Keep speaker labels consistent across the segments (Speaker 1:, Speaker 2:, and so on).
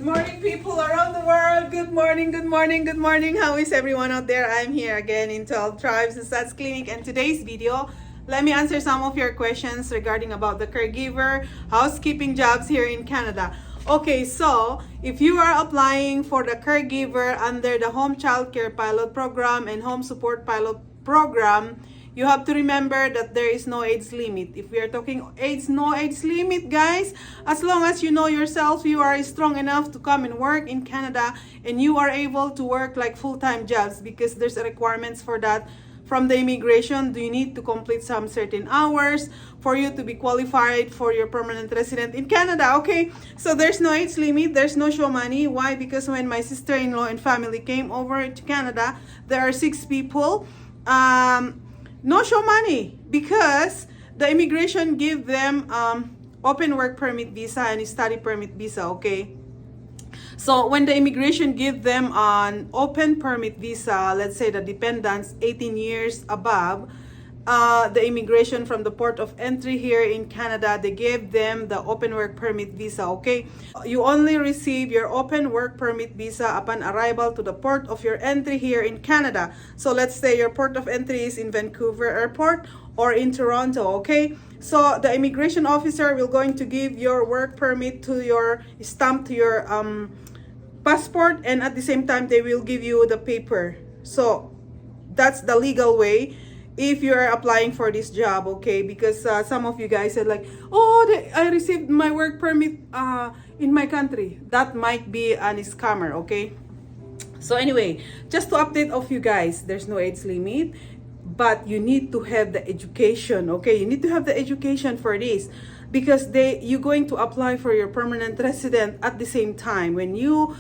Speaker 1: Good morning, people around the world. Good morning, good morning, good morning. How is everyone out there? I'm here again in 12 Tribes Stats Clinic, and today's video, let me answer some of your questions regarding about the caregiver housekeeping jobs here in Canada. Okay, so if you are applying for the caregiver under the Home Child Care Pilot Program and Home Support Pilot Program, you have to remember that there is no age limit. If we are talking age, no age limit, guys. As long as you know yourself, you are strong enough to come and work in Canada, and you are able to work like full-time jobs, because there's requirements for that from the immigration. Do you need to complete some certain hours for you to be qualified for your permanent resident in Canada? Okay, so there's no age limit, there's no show money. Why? Because when my sister-in-law and family came over to Canada, there are 6 people. No show money, because the immigration give them open work permit visa and study permit visa. Okay, so when the immigration give them an open permit visa, let's say the dependents 18 years above, the immigration from the port of entry here in Canada, they gave them the open work permit visa. Okay, you only receive your open work permit visa upon arrival to the port of your entry here in Canada. So let's say your port of entry is in Vancouver Airport or in Toronto. Okay, so the immigration officer will going to give your work permit to your stamp to your passport, and at the same time they will give you the paper. So that's the legal way if you're applying for this job. Okay, because some of you guys said like, oh, I received my work permit in my country. That might be a scammer. Okay, so anyway, just to update of you guys, there's no age limit, but you need to have the education. Okay, you need to have the education for this, because you're going to apply for your permanent resident at the same time when you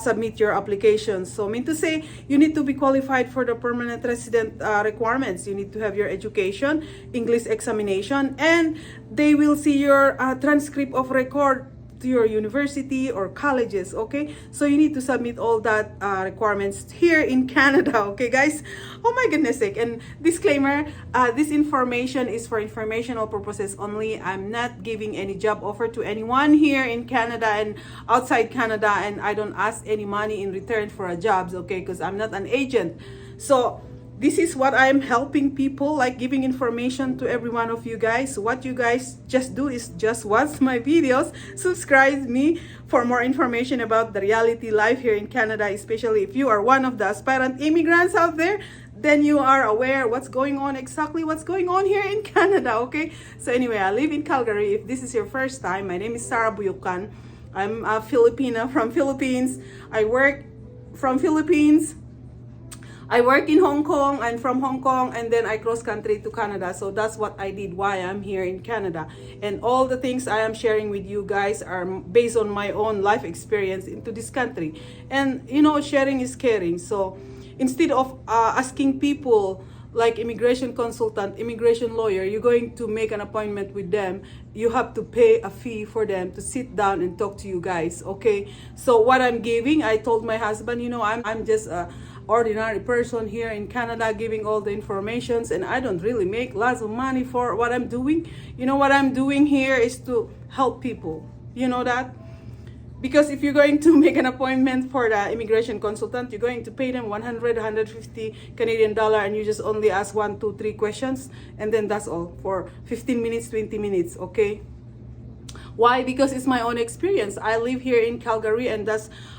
Speaker 1: submit your application. So mean to say, you need to be qualified for the permanent resident requirements. You need to have your education, English examination, and they will see your transcript of record to your university or colleges. Okay, so you need to submit all that requirements here in Canada. Okay, guys. Oh my goodness sake. And disclaimer, this information is for informational purposes only. I'm not giving any job offer to anyone here in Canada and outside Canada, and I don't ask any money in return for a jobs. Okay, because I'm not an agent. So this is what I'm helping people, like giving information to every one of you guys. What you guys just do is just watch my videos, subscribe me for more information about the reality life here in Canada, especially if you are one of the aspirant immigrants out there. Then you are aware what's going on, exactly what's going on here in Canada. Okay, so anyway, I live in Calgary. If this is your first time, my name is Sarah Buyucan. I'm a Filipina from Philippines. I work from Philippines. I work in Hong Kong. I'm from Hong Kong, and then I cross country to Canada. So that's what I did, why I'm here in Canada. And all the things I am sharing with you guys are based on my own life experience into this country. And you know, sharing is caring. So instead of asking people like immigration consultant, immigration lawyer, you're going to make an appointment with them, you have to pay a fee for them to sit down and talk to you guys. Okay, so what I'm giving, I told my husband, you know, I'm just a ordinary person here in Canada giving all the informations, and I don't really make lots of money for what I'm doing. You know, what I'm doing here is to help people. You know that? Because if you're going to make an appointment for the immigration consultant, you're going to pay them 100, 150 Canadian dollar, and you just only ask 1, 2, 3 questions, and then that's all for 15 minutes, 20 minutes. Okay, why? Because it's my own experience. I live here in Calgary, and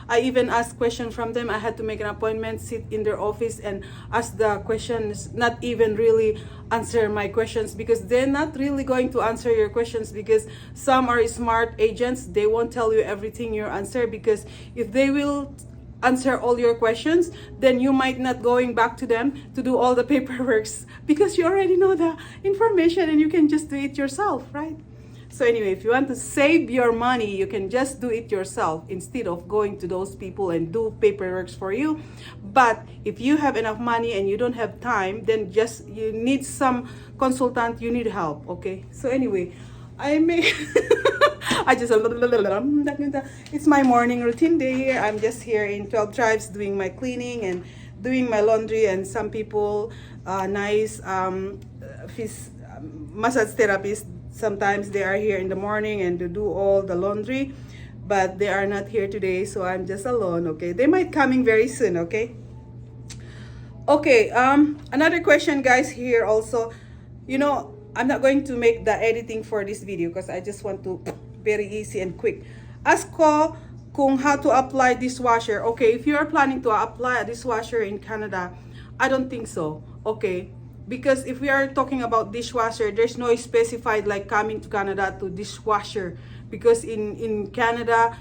Speaker 1: I even asked questions from them. I had to make an appointment, sit in their office and ask the questions, not even really answer my questions, because they're not really going to answer your questions, because some are smart agents. They won't tell you everything your answer, because if they will answer all your questions, then you might not going back to them to do all the paperwork, because you already know the information and you can just do it yourself, right? So anyway, if you want to save your money, you can just do it yourself instead of going to those people and do paperwork for you. But if you have enough money and you don't have time, then just you need some consultant, you need help. Okay, so anyway, I make I just it's my morning routine day here. I'm just here in 12 Tribes doing my cleaning and doing my laundry, and some people nice massage therapists, sometimes they are here in the morning and they do all the laundry. but they are not here today, so I'm just alone. Okay, they might coming very soon. Okay. Okay, another question, guys, here also. I'm not going to make the editing for this video because I just want to very easy and quick. Ask ko kung how to apply dishwasher. Okay, if you are planning to apply a dishwasher in Canada, I don't think so. Okay, because if we are talking about dishwasher, there's no specified like coming to Canada to dishwasher, because in Canada,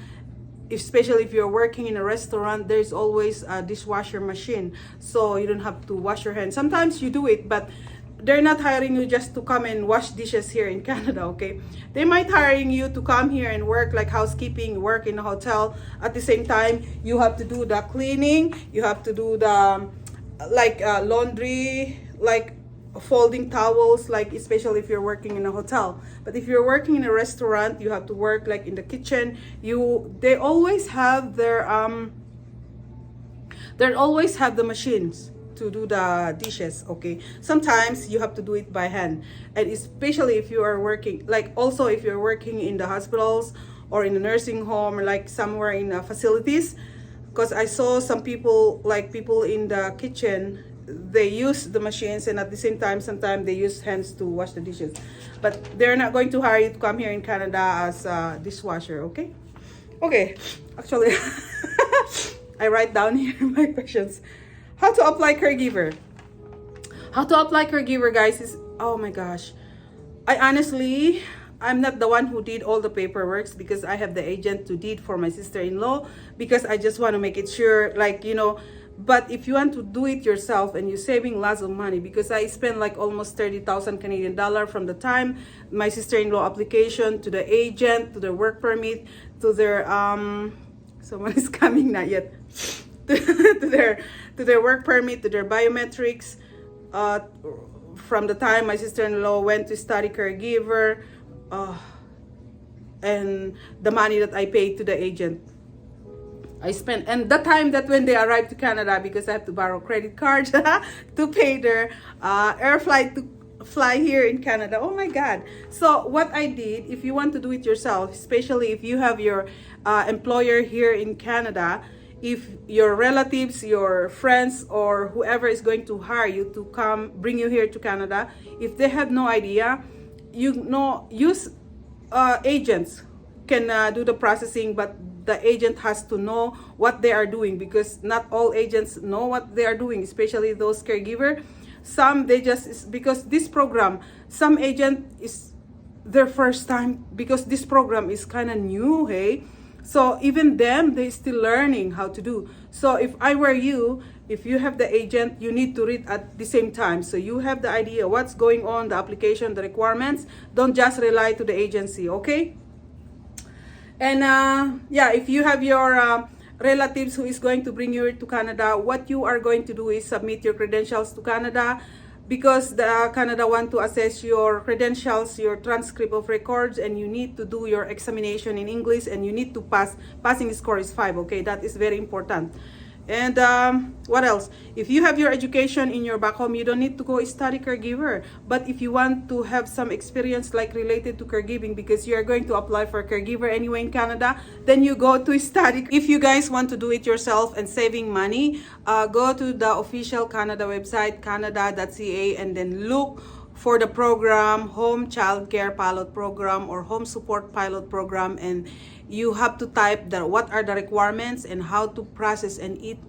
Speaker 1: especially if you're working in a restaurant, there's always a dishwasher machine, so you don't have to wash your hands. Sometimes you do it, but they're not hiring you just to come and wash dishes here in Canada. Okay, they might hiring you to come here and work like housekeeping, work in a hotel. At the same time, you have to do the cleaning, you have to do the laundry, like folding towels, like especially if you're working in a hotel. But if you're working in a restaurant, you have to work like in the kitchen. They always have the machines to do the dishes. Okay, sometimes you have to do it by hand, and especially if you are working, like also if you're working in the hospitals or in a nursing home, or like somewhere in facilities, because I saw some people, like people in the kitchen, they use the machines, and at the same time sometimes they use hands to wash the dishes. But they're not going to hire you to come here in Canada as a dishwasher. Okay, actually I write down here my questions. How to apply caregiver. How to apply caregiver, guys, is, oh my gosh, I'm not the one who did all the paperwork, because I have the agent who did for my sister-in-law, because I just want to make it sure, like, but if you want to do it yourself and you're saving lots of money, because I spent like almost 30,000 Canadian dollar from the time my sister-in-law application to the agent, to their work permit, to their someone is coming, not yet, to their work permit, to their biometrics, from the time my sister-in-law went to study caregiver, and the money that I paid to the agent. I spent, and the time that when they arrived to Canada, because I have to borrow credit cards to pay their air flight to fly here in Canada. Oh my God. So what I did, if you want to do it yourself, especially if you have your employer here in Canada, if your relatives, your friends, or whoever is going to hire you to come bring you here to Canada, if they have no idea, use agents can do the processing, but the agent has to know what they are doing, because not all agents know what they are doing, especially those caregiver. Some, they just, because this program, some agent is their first time, because this program is kind of new, hey. So even them, they still learning how to do. So if I were you, if you have the agent, you need to read at the same time, so you have the idea what's going on, the application, the requirements. Don't just rely to the agency. Okay. And yeah, if you have your relatives who is going to bring you to Canada, what you are going to do is submit your credentials to Canada, because the Canada want to assess your credentials, your transcript of records, and you need to do your examination in English, and you need to passing score is 5. Okay, that is very important. And what else? If you have your education in your back home, you don't need to go study caregiver. But if you want to have some experience like related to caregiving, because you are going to apply for caregiver anyway in Canada, then you go to study. If you guys want to do it yourself and saving money, go to the official Canada website, canada.ca, and then look for the program, Home Child Care Pilot Program or Home Support Pilot Program, and you have to type what are the requirements and how to process, and it's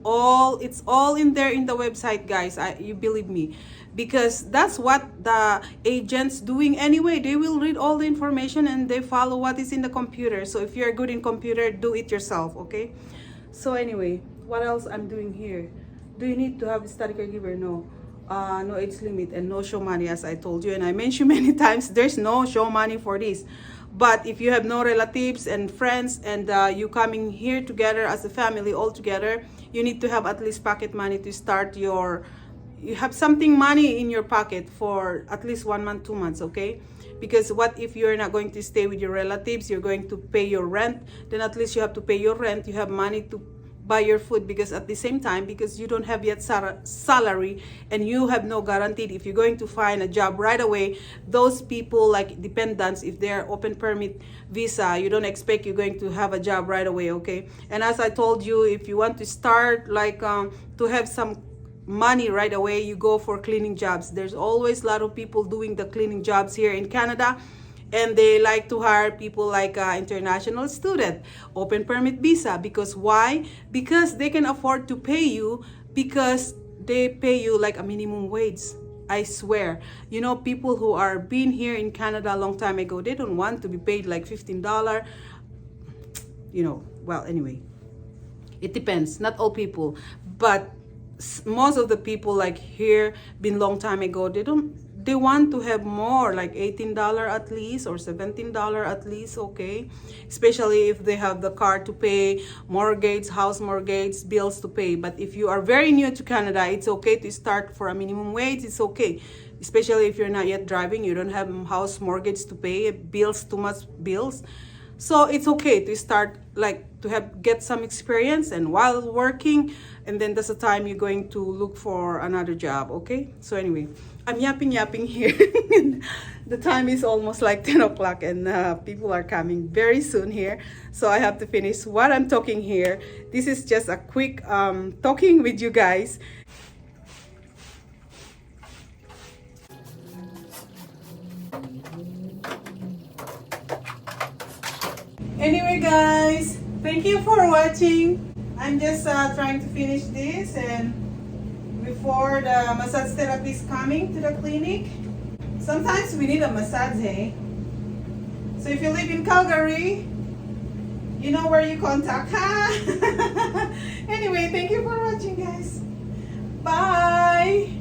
Speaker 1: all in there in the website, guys. You believe me, because that's what the agents doing anyway. They will read all the information and they follow what is in the computer. So if you're good in computer, do it yourself. Okay. So anyway, what else I'm doing here? Do you need to have a study caregiver? No. No age limit and no show money, as I told you, and I mentioned many times, there's no show money for this. But if you have no relatives and friends, and you coming here together as a family all together, you need to have at least pocket money to start you have something money in your pocket for at least 1 month, 2 months. Okay, because what if you're not going to stay with your relatives, you're going to pay your rent, then at least you have to pay your rent, you have money to buy your food, because at the same time, because you don't have yet salary and you have no guaranteed if you're going to find a job right away. Those people like dependents, if they're open permit visa, you don't expect you're going to have a job right away, okay? And as I told you, if you want to start like to have some money right away, you go for cleaning jobs. There's always a lot of people doing the cleaning jobs here in Canada, and they like to hire people like international student, open permit visa. Because why? Because they can afford to pay you, because they pay you like a minimum wage. I swear, you know, people who are been here in Canada a long time ago, they don't want to be paid like $15, you know. Well, anyway, it depends, not all people, but most of the people like here been long time ago, they want to have more, like $18 at least, or $17 at least, okay? Especially if they have the car to pay, mortgage, house mortgage, bills to pay. But if you are very new to Canada, it's okay to start for a minimum wage. It's okay, especially if you're not yet driving, you don't have house mortgage to pay, bills, too much bills. So it's okay to start, like to get some experience, and while working, and then that's the time you're going to look for another job, okay? So anyway, I'm yapping here. The time is almost like 10 o'clock, and people are coming very soon here. So I have to finish what I'm talking here. This is just a quick talking with you guys. Anyway guys, thank you for watching. I'm just trying to finish this, and before the massage therapy is coming to the clinic. Sometimes we need a massage, hey? So if you live in Calgary, you know where you contact. Anyway, thank you for watching guys. Bye!